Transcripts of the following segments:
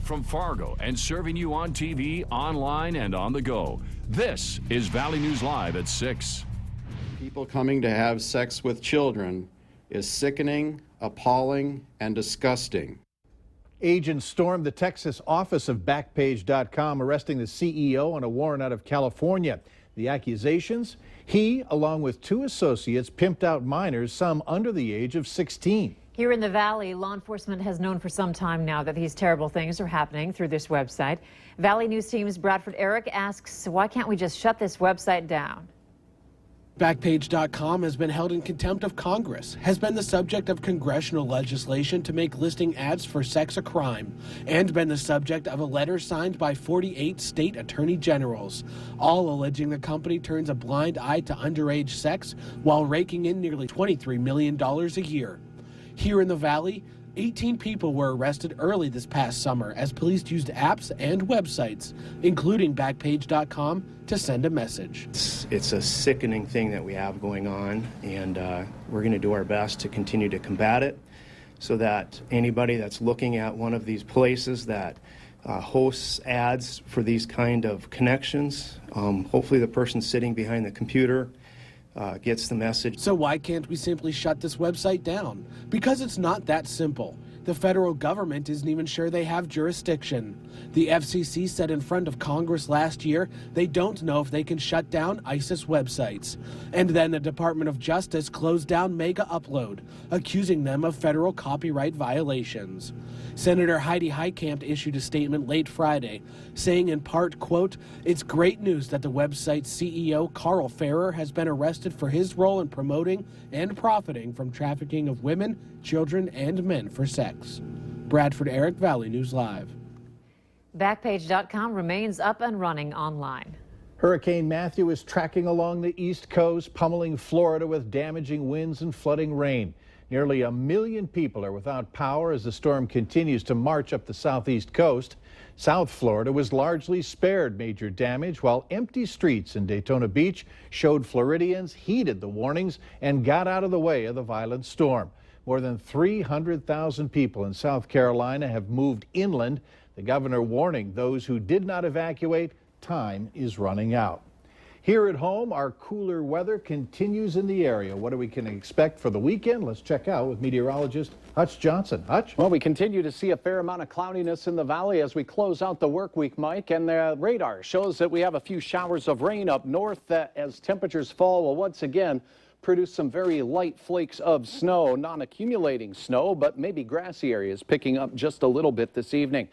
from Fargo and serving you on TV, online, and on the go. This is Valley News Live at 6. People coming to have sex with children is sickening, appalling, and disgusting. Agents stormed the Texas office of Backpage.com, arresting the CEO on a warrant out of California. The accusations? He, along with 2 associates, pimped out minors, some under the age of 16. Here in the Valley, law enforcement has known for some time now that these terrible things are happening through this website. Valley News Team's Bradford Eric asks, why can't we just shut this website down? Backpage.com has been held in contempt of Congress, has been the subject of congressional legislation to make listing ads for sex a crime, and been the subject of a letter signed by 48 state attorney generals, all alleging the company turns a blind eye to underage sex while raking in nearly $23 million a year. Here in the Valley, 18 people were arrested early this past summer as police used apps and websites, including Backpage.com, to send a message. It's a sickening thing that we have going on, and we're going to do our best to continue to combat it so that anybody that's looking at one of these places that hosts ads for these kind of connections, hopefully the person sitting behind the computer gets the message. So why can't we simply shut this website down? Because it's not that simple. The federal government isn't even sure they have jurisdiction. The FCC said in front of Congress last year they don't know if they can shut down ISIS websites. And then the Department of Justice closed down Mega Upload, accusing them of federal copyright violations. Senator Heidi Heitkamp issued a statement late Friday, saying in part, quote, "It's great news that the website's CEO, Carl Ferrer, has been arrested for his role in promoting and profiting from trafficking of women, children, and men for sex." Bradford Eric, Valley News Live. Backpage.com remains up and running online. Hurricane Matthew is tracking along the East Coast, pummeling Florida with damaging winds and flooding rain. Nearly 1 million people are without power as the storm continues to march up the southeast coast. South Florida was largely spared major damage, while empty streets in Daytona Beach showed Floridians heeded the warnings and got out of the way of the violent storm. More than 300,000 people in South Carolina have moved inland. The governor warning those who did not evacuate, time is running out. Here at home, our cooler weather continues in the area. What we can expect for the weekend? Let's check out with meteorologist Hutch Johnson. Hutch? Well, we continue to see a fair amount of cloudiness in the valley as we close out the work week, Mike, and the radar shows that we have a few showers of rain up north as temperatures fall will once again produce some very light flakes of snow, non-accumulating snow, but maybe grassy areas picking up just a little bit this evening.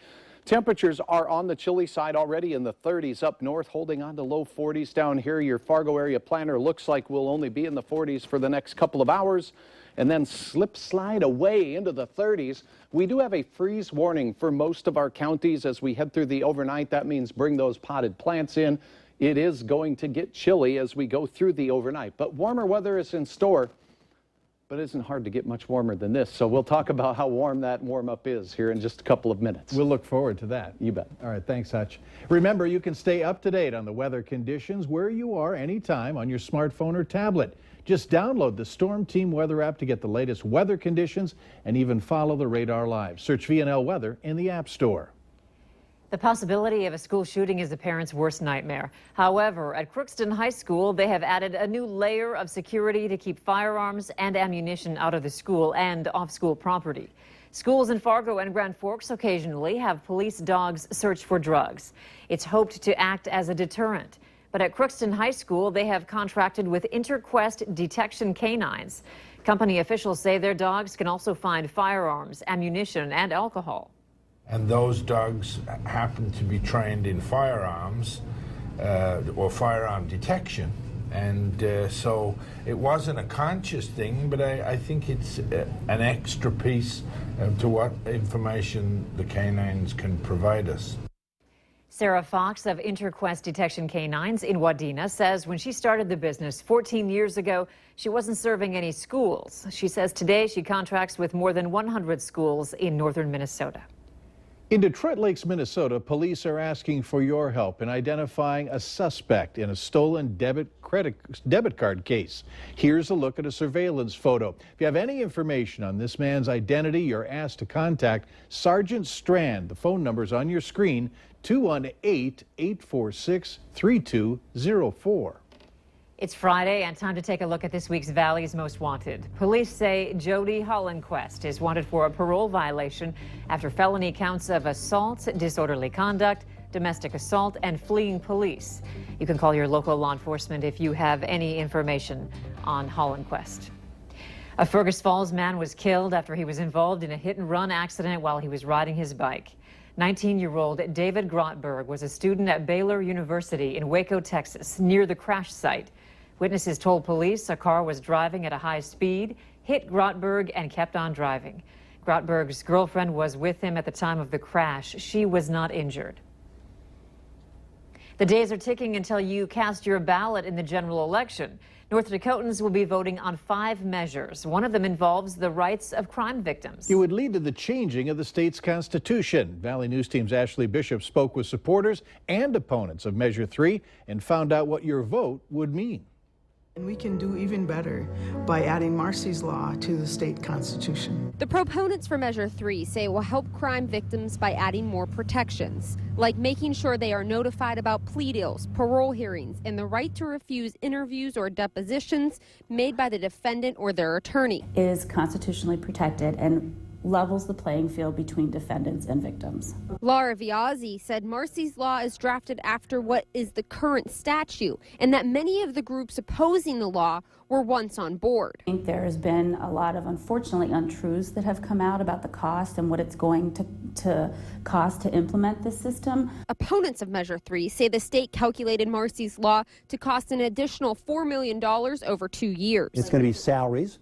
Temperatures are on the chilly side already in the 30s up north, holding on to low 40s down here. Your Fargo area planner looks like we'll only be in the 40s for the next couple of hours and then slide away into the 30s. We do have a freeze warning for most of our counties as we head through the overnight. That means bring those potted plants in. It is going to get chilly as we go through the overnight, but warmer weather is in store. But it isn't hard to get much warmer than this. So we'll talk about how warm that warm-up is here in just a couple of minutes. We'll look forward to that. You bet. All right, thanks, Hutch. Remember, you can stay up to date on the weather conditions where you are anytime on your smartphone or tablet. Just download the Storm Team Weather app to get the latest weather conditions and even follow the radar live. Search VNL Weather in the App Store. The possibility of a school shooting is a parent's worst nightmare. However, at Crookston High School, they have added a new layer of security to keep firearms and ammunition out of the school and off school property. Schools in Fargo and Grand Forks occasionally have police dogs search for drugs. It's hoped to act as a deterrent. But at Crookston High School, they have contracted with InterQuest Detection Canines. Company officials say their dogs can also find firearms, ammunition, and alcohol. And those dogs happen to be trained in firearms or firearm detection. And so it wasn't a conscious thing, but I think it's an extra piece to what information the canines can provide us. Sarah Fox of InterQuest Detection Canines in Wadena says when she started the business 14 years ago, she wasn't serving any schools. She says today she contracts with more than 100 schools in northern Minnesota. In Detroit Lakes, Minnesota, police are asking for your help in identifying a suspect in a stolen debit card case. Here's a look at a surveillance photo. If you have any information on this man's identity, you're asked to contact Sergeant Strand. The phone number is on your screen, 218-846-3204. It's Friday and time to take a look at this week's Valley's Most Wanted. Police say Jody Hollenquest is wanted for a parole violation after felony counts of assault, disorderly conduct, domestic assault, and fleeing police. You can call your local law enforcement if you have any information on Hollenquest. A Fergus Falls man was killed after he was involved in a hit-and-run accident while he was riding his bike. 19-year-old David Grotberg was a student at Baylor University in Waco, Texas, near the crash site. Witnesses told police a car was driving at a high speed, hit Grotberg, and kept on driving. Grotberg's girlfriend was with him at the time of the crash. She was not injured. The days are ticking until you cast your ballot in the general election. North Dakotans will be voting on 5 measures. One of them involves the rights of crime victims. It would lead to the changing of the state's constitution. Valley News Team's Ashley Bishop spoke with supporters and opponents of Measure 3 and found out what your vote would mean. And we can do even better by adding Marcy's Law to the state constitution. The proponents for Measure 3 say it will help crime victims by adding more protections, like making sure they are notified about plea deals, parole hearings, and the right to refuse interviews or depositions made by the defendant or their attorney. It is constitutionally protected and levels the playing field between defendants and victims. Laura Viazzi said Marcy's Law is drafted after what is the current statute, and that many of the groups opposing the law were once on board. I think there has been a lot of, unfortunately, untruths that have come out about the cost and what it's going to cost to implement this system. Opponents of Measure 3 say the state calculated Marcy's Law to cost an additional $4 million over 2 years. It's going to be salaries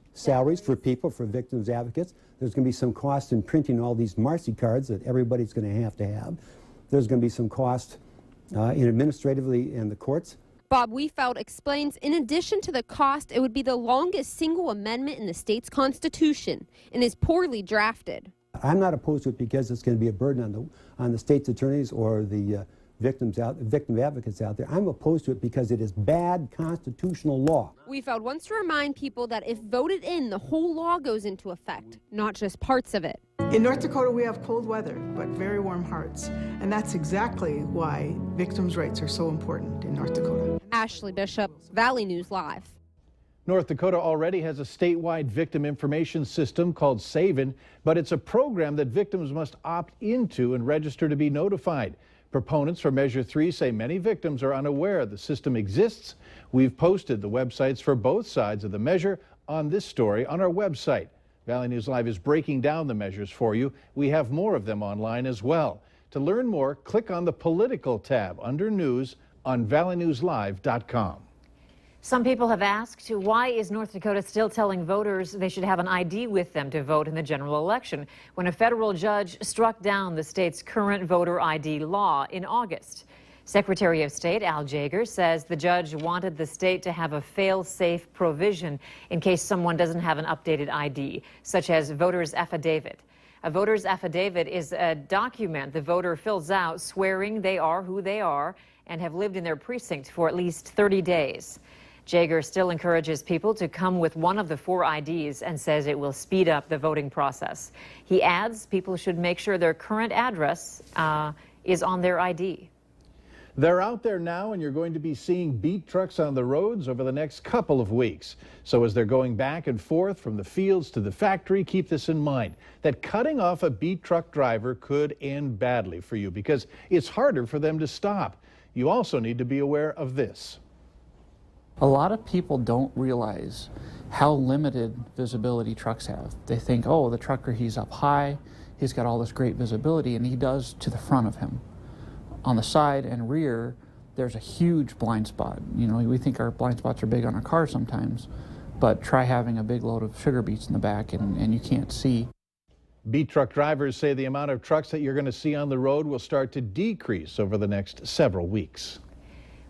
for people, for victims advocates. There's going to be some cost in printing all these Marcy cards that everybody's going to have. There's going to be some cost in administratively in the courts. Bob Wiefeld explains in addition to the cost, it would be the longest single amendment in the state's constitution and is poorly drafted. I'm not opposed to it because it's going to be a burden on the state's attorneys or the victim advocates out there. I'm opposed to it because it is bad constitutional law. Wiefeld wants to remind people that if voted in, the whole law goes into effect, not just parts of it. In North Dakota, we have cold weather, but very warm hearts. And that's exactly why victims' rights are so important in North Dakota. Ashley Bishop, Valley News Live. North Dakota already has a statewide victim information system called SAVIN, but it's a program that victims must opt into and register to be notified. Proponents for Measure 3 say many victims are unaware the system exists. We've posted the websites for both sides of the measure on this story on our website. Valley News Live is breaking down the measures for you. We have more of them online as well. To learn more, click on the Political tab under News on valleynewslive.com. Some people have asked, why is North Dakota still telling voters they should have an ID with them to vote in the general election when a federal judge struck down the state's current voter ID law in August? Secretary of State Al Jaeger says the judge wanted the state to have a fail-safe provision in case someone doesn't have an updated ID, such as voter's affidavit. A voter's affidavit is a document the voter fills out swearing they are who they are and have lived in their precinct for at least 30 days. Jaeger still encourages people to come with one of the 4 IDs and says it will speed up the voting process. He adds people should make sure their current address is on their ID. They're out there now, and you're going to be seeing beat trucks on the roads over the next couple of weeks. So as they're going back and forth from the fields to the factory, keep this in mind, that cutting off a beat truck driver could end badly for you because it's harder for them to stop. You also need to be aware of this. A lot of people don't realize how limited visibility trucks have. They think, oh, the trucker, he's up high, he's got all this great visibility, and he does to the front of him. On the side and rear, there's a huge blind spot. You know, we think our blind spots are big on our cars sometimes, but try having a big load of sugar beets in the back and you can't see. Beat truck drivers say the amount of trucks that you're going to see on the road will start to decrease over the next several weeks.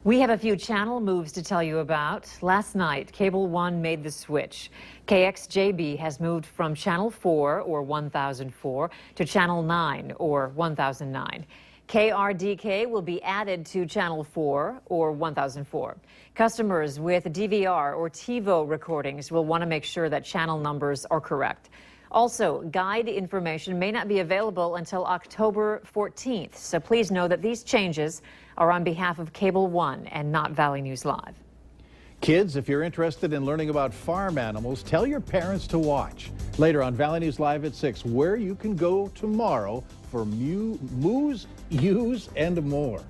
We have a few channel moves to tell you about. Last night, Cable One made the switch. KXJB has moved from Channel 4, or 1004, to Channel 9, or 1009. KRDK will be added to Channel 4, or 1004. Customers with DVR or TiVo recordings will want to make sure that channel numbers are correct. Also, guide information may not be available until October 14th, so please know that these changes are on behalf of Cable One and not Valley News Live. Kids, if you're interested in learning about farm animals, tell your parents to watch. Later on Valley News Live at 6, where you can go tomorrow for moos, ewes, and more.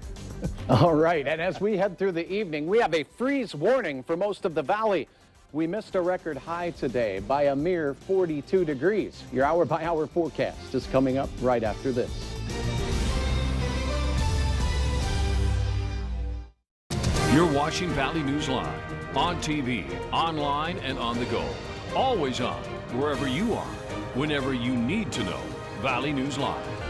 All right, and as we head through the evening, we have a freeze warning for most of the valley. We missed a record high today by a mere 42 degrees. Your hour-by-hour forecast is coming up right after this. You're watching Valley News Live on TV, online, and on the go. Always on, wherever you are, whenever you need to know. Valley News Live.